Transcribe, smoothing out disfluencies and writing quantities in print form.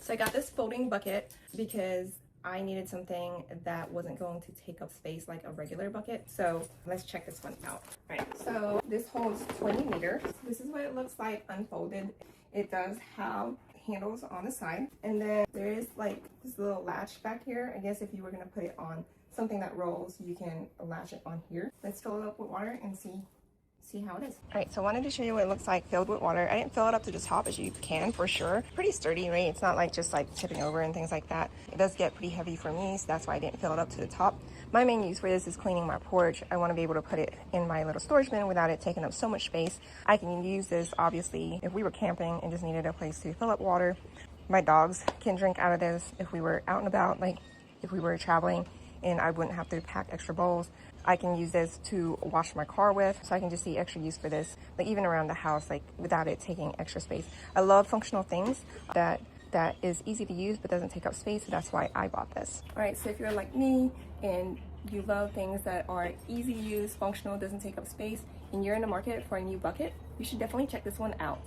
So I got this folding bucket because I needed something that wasn't going to take up space like a regular bucket. So let's check this one out. All right, so this holds 20 liters. This is what it looks like unfolded. It does have handles on the side, and then there is like this little latch back here. I guess if you were gonna put it on something that rolls, you can latch it on here. Let's fill it up with water and see how it is. All right, so I wanted to show you what it looks like filled with water. I didn't fill it up to the top, as you can for sure. Pretty sturdy, right? It's not like just like tipping over and things like that. It does get pretty heavy for me, so that's why I didn't fill it up to the top. My main use for this is cleaning my porch. I want to be able to put it in my little storage bin without it taking up so much space. I can use this, obviously, if we were camping and just needed a place to fill up water. My dogs can drink out of this if we were out and about, like if we were traveling, and I wouldn't have to pack extra bowls. I can use this to wash my car with, so I can just see extra use for this, like even around the house, like without it taking extra space. I love functional things that is easy to use but doesn't take up space, so that's why I bought this. All right, so if you're like me and you love things that are easy to use, functional, doesn't take up space, and you're in the market for a new bucket, you should definitely check this one out.